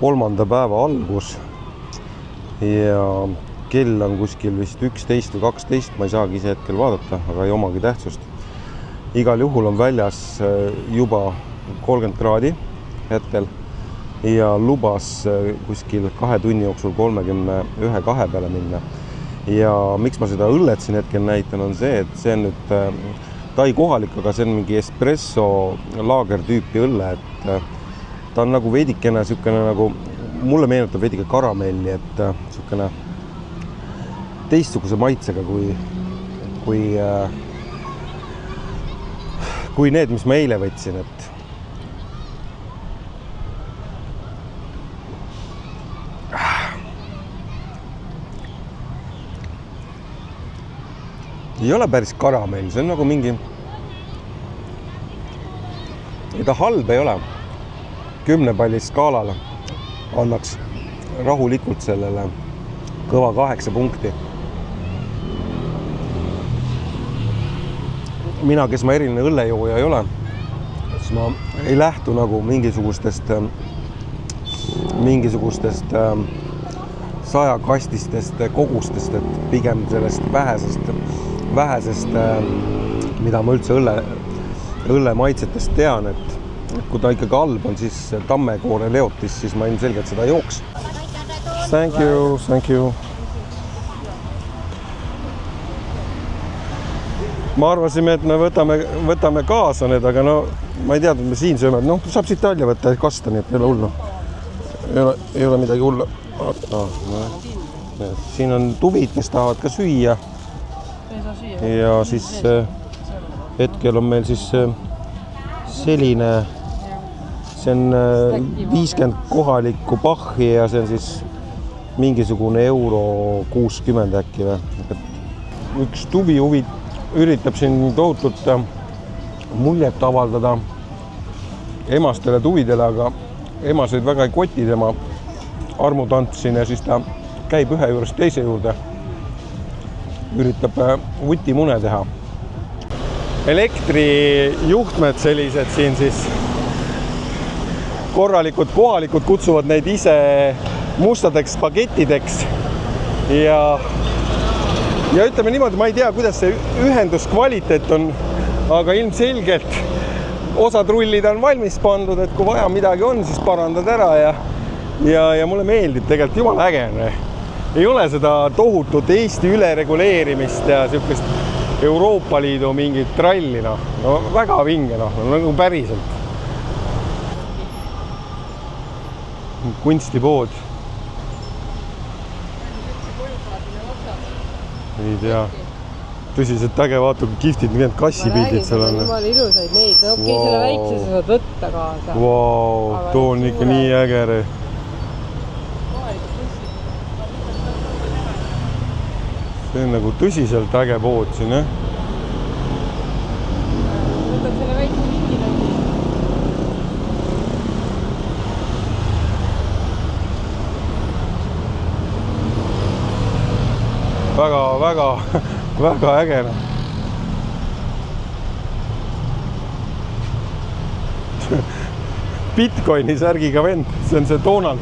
3. päeva algus ja kell on kuskil vist 11 või 12, ma ei saagi ise hetkel vaadata, aga ei omagi tähtsust. Igal juhul on väljas juba 30 kraadi hetkel ja lubas kuskil 2 tunni jooksul 31-2 peale minna. Ja miks ma seda õllet siin hetkel näitan, on see, et see on nüüd ta ei kohalik, aga see on mingi espresso laager tüüpi õlle, et ta on nagu veidikene sükene nagu, mulle meenutab veidike karamelli, et sükene teistsuguse maitsega kui need, mis ma eile võtsin, et ei ole päris karamell, see on nagu mingi, ta halb ei ole. 10 palli skaalal annaks rahulikult sellele kõva 8 punkti. Mina, kes ma eriline õllejooja ei ole, siis ma ei lähtu nagu mingisugustest 100-kastistest kogustest, et pigem sellest vähesest, mida ma üldse õlle maitsetest tean, et kui ta ikkagi halb on, siis tammekoore leotis, siis ma ilmselgelt seda jooks. Thank you. Ma arvasime, et me võtame kaasa need, aga no ma ei teadnud, me siin sööme. No, saab siit välja võtta kasta, nii et ei ole hullu. Ei ole midagi hullu. Siin on tuvid, kes tahavad ka süüa. Ja siis hetkel on meil siis selline, see on 50 kohalikku pahhi ja see on siis mingisugune €60 äkki või. Üks tuvi üritab siin tohutult muljet avaldada emastele tuvidele, aga emased väga ei koti tema armutantsin ja siis ta käib ühe juurest teise juurde. Üritab vutimune teha. Elektrijuhtmed sellised siin siis korralikud kohalikud kutsuvad neid ise mustadeks spagettideks ja ütleme niimoodi, ma ei tea, kuidas see ühenduskvaliteet on, aga ilmselgelt osad rullid on valmis pandud, et kui vaja midagi on, siis parandad ära ja mulle meeldib tegelikult jumala äge. Ei ole seda tohutut Eesti ülereguleerimist ja sihukest Euroopa Liidu mingit tralli, no väga vinge, nagu päriselt. Kunstipood. Ei tea. Tõsiselt äge, vaata, kui kihvtid need kassipildid seal on. Jumal ilusaid neid, okei, selle väikse sa saad võtta kaasa. Vau, too on ikka nii ägere. See on nagu tõsiselt äge pood siin, jah? Võtad selle väikse linkina. Väga äge. Bitcoini särgiga vend, see on see Donald.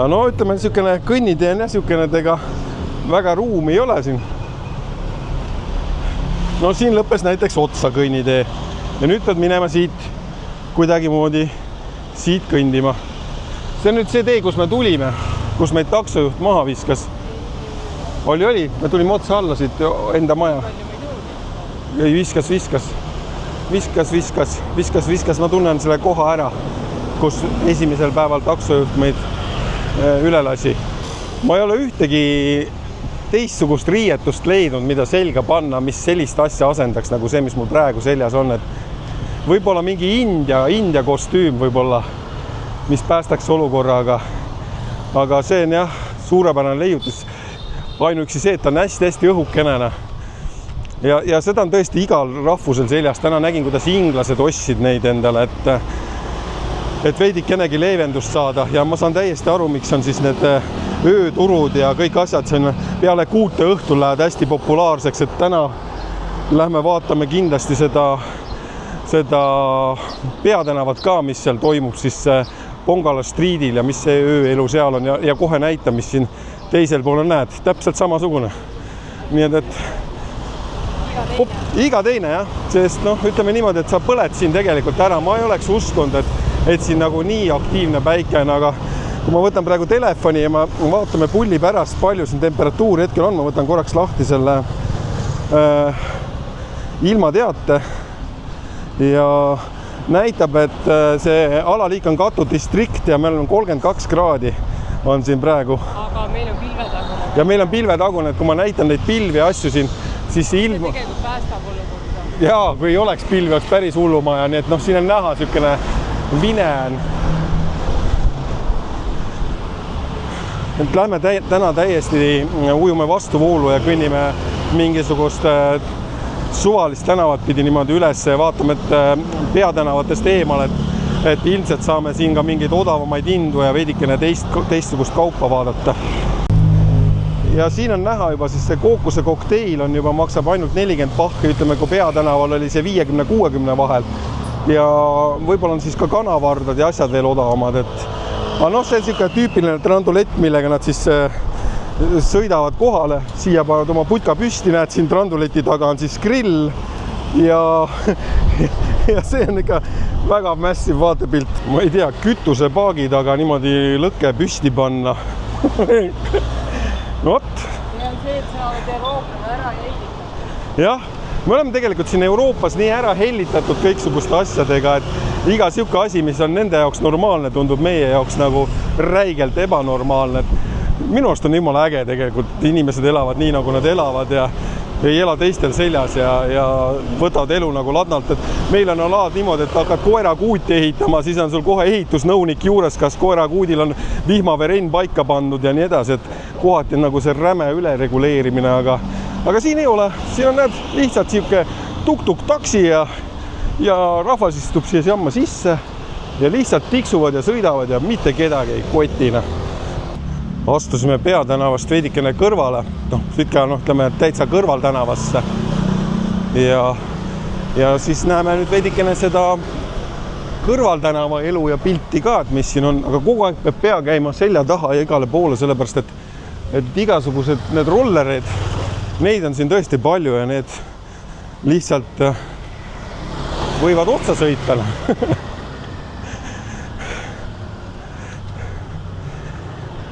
No ütleme, niisugune kõnniteen ja niisugune, et ega väga ruumi ei ole siin. No siin lõppes näiteks otsa kõnnitee ja nüüd pead minema siit kuidagi moodi siit kõndima. See on nüüd see tee, kus me tulime, kus meid taksojuht maha viskas. Oli, me tulime otsa alla siit enda maja. Ei, viskas, ma tunnen selle koha ära, kus esimesel päeval taksojuht meid üle lasi. Ma ei ole ühtegi teistsugust riietust leidnud, mida selga panna, mis sellist asja asendaks nagu see, mis mul praegu seljas on, et võib-olla mingi India kostüüm võib-olla, mis päästaks olukorra, aga see on jah, suurepärane leiutis. Ainuüksi see, et ta on hästi õhukenena. Ja seda on tõesti igal rahvusel seljas. Täna nägin, kuidas inglased ostsid neid endale, et veidikenegi leevendust saada ja ma saan täiesti aru, miks on siis need ööturud ja kõik asjad siin peale 6 õhtul lähevad hästi populaarseks, et täna lähme vaatame kindlasti seda peatänavat ka, mis seal toimub siis Pongala Streetil ja mis see ööelu seal on ja kohe näita, mis siin teisel pool näed, täpselt samasugune. Nii et iga teine jah, sest ütleme niimoodi, et sa põled siin tegelikult ära. Ma ei oleks uskunud, et siin nagu nii aktiivne päike on, aga kui ma võtan praegu telefoni ja ma vaatame pulli pärast, palju siin temperatuur hetkel on, ma võtan korraks lahti selle ilmateate ja näitab, et see alaliik on Katu distrikt ja meil on 32 kraadi on siin praegu. Aga meil on pilvetagune. Ja meil on pilvetagune, et kui ma näitan neid pilvi ja asju siin, siis see ilm... See tegelikult päästab olukorda. Jaa, kui ei oleks pilvi, oleks päris hullumaja, nii et siin on näha sükene vine on. Et lähme täna täiesti ujume vastuvoolu ja kõnnime mingisugust suvalist tänavat pidi niimoodi üles ja vaatame, et peatänavatest eemal, et ilmselt saame siin ka mingeid odavamaid hindu ja veidikene teistsugust kaupa vaadata. Ja siin on näha juba siis see kookuse kokteil on juba maksab ainult 40 pahki, ütleme, kui peatänaval oli see 50-60 vahel. Ja võib-olla on siis ka kanavardad ja asjad veel odavamad, aga see on selline tüüpiline trandulett, millega nad siis sõidavad kohale, siia panevad oma putka püsti, näed siin tranduleti taga on siis grill ja see on ikka väga massiv vaatepilt. Ma ei tea, kütusepaagi taga niimoodi lõkke püsti panna. No vot. See on see, et sa oled Euroopas ära hellitatud. Jah, me oleme tegelikult siin Euroopas nii ära hellitatud kõiksuguste asjadega, et iga siuke asi, mis on nende jaoks normaalne, tundub meie jaoks nagu räigelt ebanormaalne. Minu arust on jumala äge tegelikult, inimesed elavad nii, nagu nad elavad ja ei ela teistel seljas ja võtavad elu nagu ladnalt. Et meil on alad niimoodi, et hakkad koerakuuti ehitama, siis on sul kohe ehitusnõunik juures, kas koerakuudil on vihmaverenn paika pandud ja nii edasi, et kohati on nagu see räme ülereguleerimine, aga siin ei ole. Siin on näed lihtsalt siuke tuk-tuk taksi ja rahvas istub siia jamma sisse ja lihtsalt tiksuvad ja sõidavad ja mitte kedagi ei kotina. Astusime peatänavast veidikene kõrvale, ütleme täitsa kõrvaltänavasse ja siis näeme nüüd veidikene seda kõrvaltänava elu ja pilti ka, et mis siin on, aga kogu aeg peab pea käima selja taha ja igale poole, sellepärast et igasugused need rollereid, neid on siin tõesti palju ja need lihtsalt võivad otsa sõita.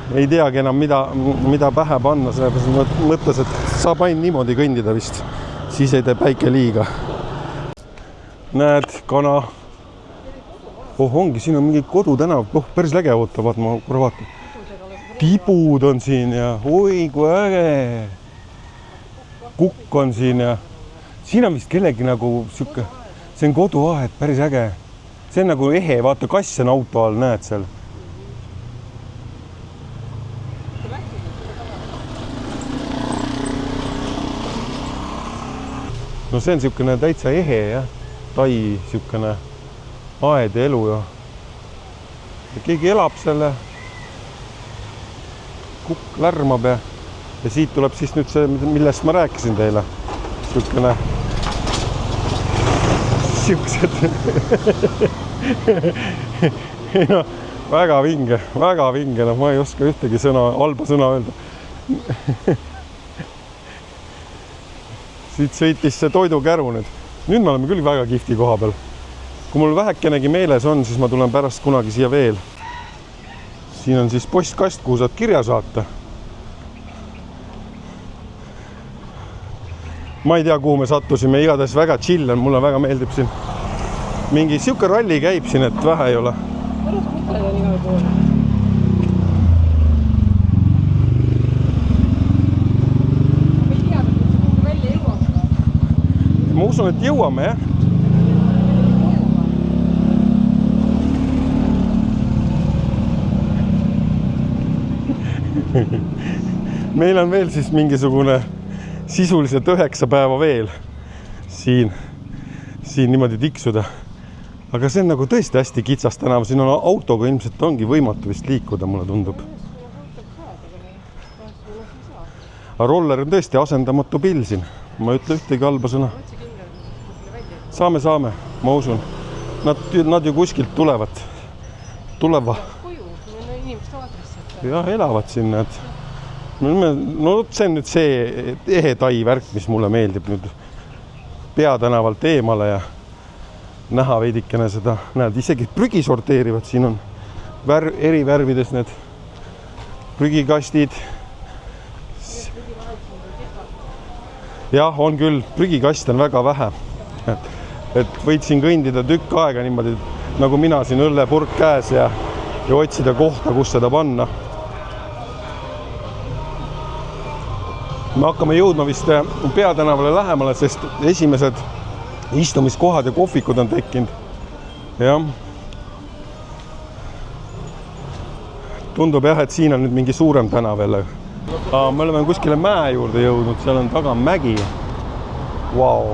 Ei teagi enam, mida pähe panna, sellepärast mõtles, et saab ainult niimoodi kõndida vist, siis ei tee päike liiga. Näed, kana. Ongi, siin on mingi kodutänav, päris läge oota, vaat ma korra vaatan. Tibud on siin ja oi, kui äge. Kukk on siin ja siin on vist kellegi nagu siuke, see on koduaed, päris äge. See on nagu ehe, vaata, kass on auto all, näed seal. No see on siukene täitsa ehe, jah. Tai siukene aed ja elu ja keegi elab selle. Kukk lärmab ja siit tuleb siis nüüd see, millest ma rääkisin teile. Siukene siuksed. No, väga vinge, no ma ei oska ühtegi halba sõna öelda. Siit sõitis see toidukäru nüüd. Nüüd me oleme küll väga kihvti koha peal. Kui mul vähekenegi meeles on, siis ma tulen pärast kunagi siia veel. Siin on siis postkast, kuhu saad kirja saata. Ma ei tea, kuhu me sattusime, igatahes väga chill on, mulle väga meeldib siin. Mingi siuke ralli käib siin, et vähe ei ole. Mõnus kutled on igal pool. Ma usun, et jõuame, jah? Meil on veel siis mingisugune sisuliselt 9 päeva veel siin niimoodi tiksuda. Aga see on nagu tõesti hästi kitsas tänav. Siin on autoga ilmselt ongi võimatu vist liikuda, mulle tundub. Aga roller on tõesti asendamatu pill siin. Ma ei ütle ühtegi halba sõna. saame, ma usun. Nad ju kuskilt tulevad. Koju, inimeste aadressid. Jah, elavad siin nad. No see on nüüd see ehetai värk, mis mulle meeldib nüüd peatänavalt eemale ja näha veidikene seda. Näed, isegi prügi sorteerivad. Siin on eri värvides need prügikastid. Jah, on küll. Prügikast on väga vähe. Et võid siin kõndida tükk aega niimoodi, nagu mina siin õllepurk käes ja otsida kohta, kus seda panna. Me hakkame jõudma vist peatänavale lähemale, sest esimesed istumiskohad ja kohvikud on tekkinud. Jah. Tundub jah, et siin on nüüd mingi suurem tänav jälle. Me oleme kuskile mäe juurde jõudnud, seal on taga mägi. Vau.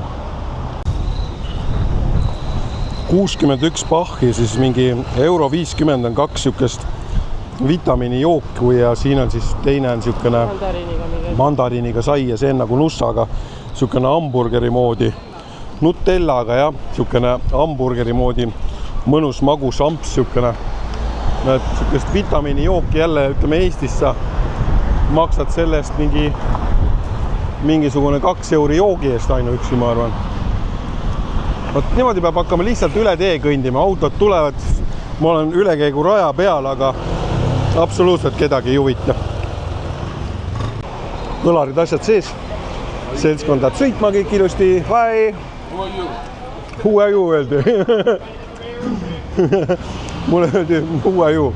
61 pahhi, siis mingi €50 on 2 sükest vitamiinijooku ja siin on siis teine on siukene mandariiniga sai ja see on nagu nussaga siukene hamburgeri moodi nutellaga ja siukene hamburgeri moodi mõnus magus amps siukene. Näed, siukest vitamiinijooki jälle, ütleme Eestis sa maksad sellest mingisugune 2 euri joogi eest ainuüksi, ma arvan. Võt niimoodi peab hakkama lihtsalt üle tee kõndima, autod tulevad, ma olen ülekäigu raja peal, aga absoluutselt kedagi ei huvita. Kõlarid asjad sees. Seltskond läheb sõitma kõik ilusti. Hi! Who are you? Öeldi. Mulle öeldi, who are you?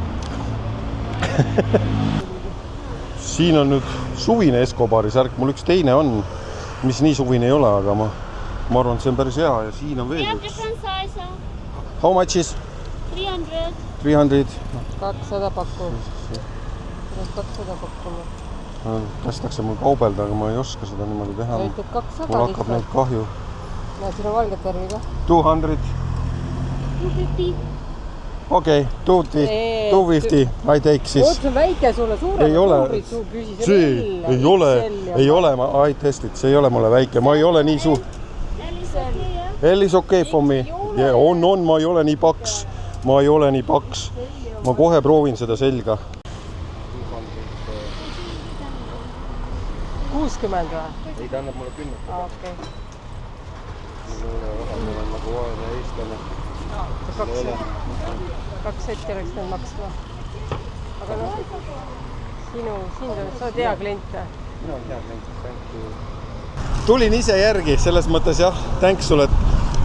Siin on nüüd suvine Escobari särk. Mul üks teine on, mis nii suvine ei ole, aga ma arvan, et see on päris hea ja siin on veel üks. How much is? 300. 300. 200 pakku. 200 pakkuma. Kästakse mul kaubelda, aga ma ei oska seda niimoodi teha. Ütleb 200 mul hakkab neid kahju. Näed, siin on valget värvi ka. 200. 250. Okei, 250. I take siis. Oot, see on väike sulle, suuremad numbrid suu püsi. See ei ole, I tested, see ei ole mulle väike. Ma ei ole nii suur. L is okay for me. On, ma ei ole nii paks. Ma ei ole nii paks. Ma kohe proovin seda selga. 60 või? Ei, ta annab mulle 10. Okei. Mul on nagu vaene eestlane. 2 setti oleks need maksma. Aga noh, sind on, sa oled hea klient. Mina olen hea klient, thank you. Tulin ise järgi, selles mõttes jah, thanks sulle,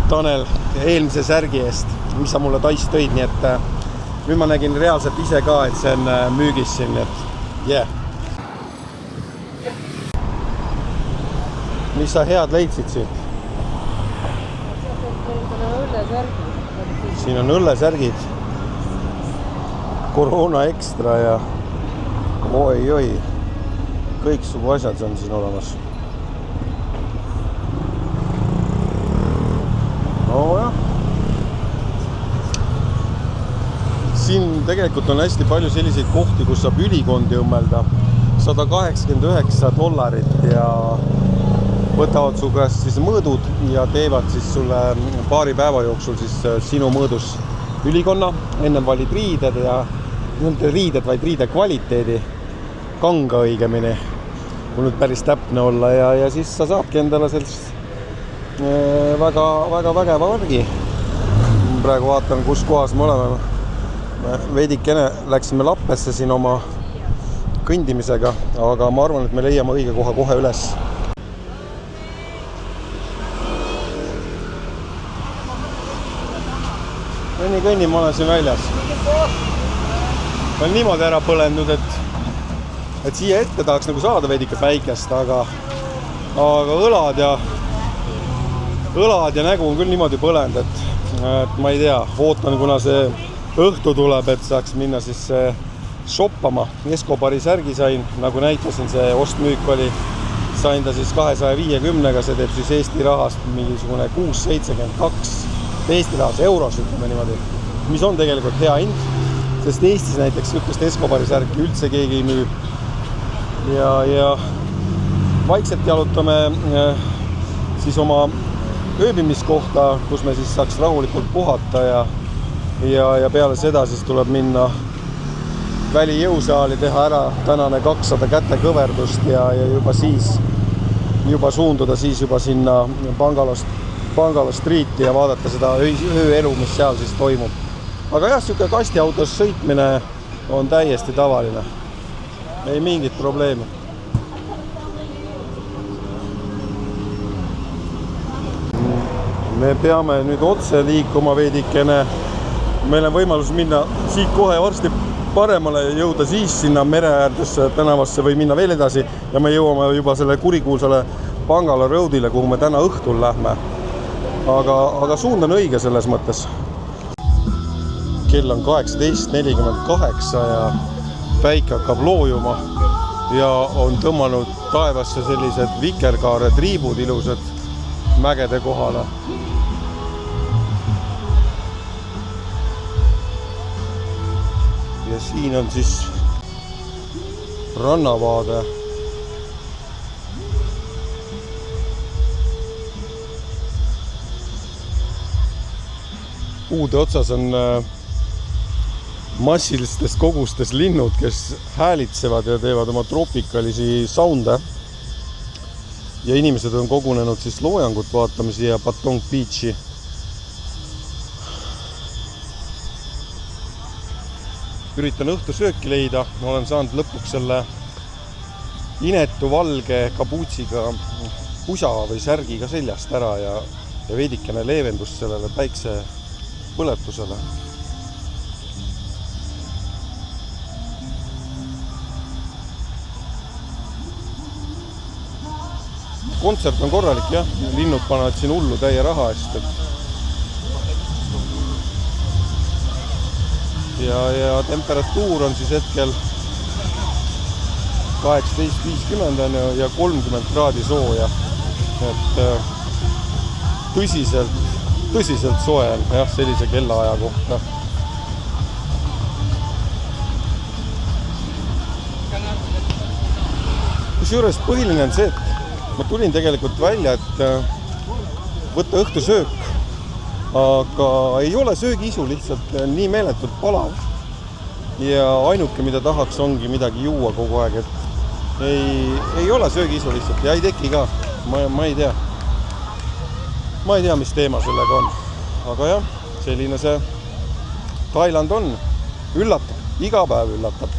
Tanel, eelmise särgi eest, mis sa mulle taist tõid, nii et nüüd ma nägin reaalselt ise ka, et see on müügis siin, nii et yeah. Mis sa head leidsid siit? Siin on õllesärgid. Koroona ekstra ja oi. Kõiksugu asjad on siin olemas. No jah. Siin tegelikult on hästi palju selliseid kohti, kus saab ülikondi õmmelda. $189 ja võtavad su käest siis mõõdud ja teevad siis sulle paari päeva jooksul siis sinu mõõdus ülikonna. Ennem valid riided ja mitte riided, vaid riide kvaliteedi, kanga õigemini, kui nüüd päris täpne olla ja siis sa saabki endale sellist väga vägeva värgi. Praegu vaatan, kus kohas me oleme. Veidikene läksime Lappesse siin oma kõndimisega, aga ma arvan, et me leiame õige koha kohe üles. Kõnni, ma olen siin väljas. Ma olen niimoodi ära põlendnud, et siia ette tahaks nagu saada veidike päikest, aga õlad ja nägu on küll niimoodi põlend, et ma ei tea, ootan, kuna see õhtu tuleb, et saaks minna siis shoppama. Escobari särgi sain, nagu näitasin, see ostmüük oli, sain ta siis 250-ga, see teeb siis Eesti rahast mingisugune 6,72 Eesti rahas euros, ütleme niimoodi, mis on tegelikult hea hind, sest Eestis näiteks sihukest Escobari särki üldse keegi ei müü. Ja vaikselt jalutame siis oma ööbimiskohta, kus me siis saaks rahulikult puhata ja peale seda siis tuleb minna välijõusaali, teha ära tänane 200 kätekõverdust ja juba suunduda siis juba sinna Bungalow Streeti ja vaadata seda ööelu, mis seal siis toimub. Aga jah, siuke kastiautos sõitmine on täiesti tavaline. Ei mingit probleemi. Me peame nüüd otse liikuma veidikene. Meil on võimalus minna siit kohe varsti paremale ja jõuda siis sinna mereäärdesse tänavasse või minna veel edasi ja me jõuame juba selle kurikuulsale Bungalow Roadile, kuhu me täna õhtul lähme. Aga suund on õige selles mõttes. Kell on 18:48 ja päike hakkab loojuma ja on tõmmanud taevasse sellised vikerkaare triibud ilusad mägede kohale. Ja siin on siis rannavaade. Puude otsas on massilistes kogustes linnud, kes häälitsevad ja teevad oma tropikalisi sounde. Ja inimesed on kogunenud siis loojangut vaatama siia Patong Beachi. Üritan õhtu sööki leida. Ma olen saanud lõpuks selle inetu valge kabuutsiga pusa või särgiga seljast ära ja veidikene leevendust sellele päikse põletusele. Kontsert on korralik, jah. Linnud panevad siin hullu täie raha eest. Ja temperatuur on siis hetkel 18:50 ja 30 kraadi sooja. Et tõsiselt soe on, jah, sellise kellaaja kohta. Kusjuures põhiline on see, et ma tulin tegelikult välja, et võtta õhtusöök, aga ei ole söögiisu lihtsalt nii meeletult palav. Ja ainuke, mida tahaks, ongi midagi juua kogu aeg, et ei ole söögiisu lihtsalt ja ei teki ka. Ma ei tea. Ma ei tea, mis teema sellega on. Aga jah, selline see Thailand on. Üllatab, iga päev üllatab.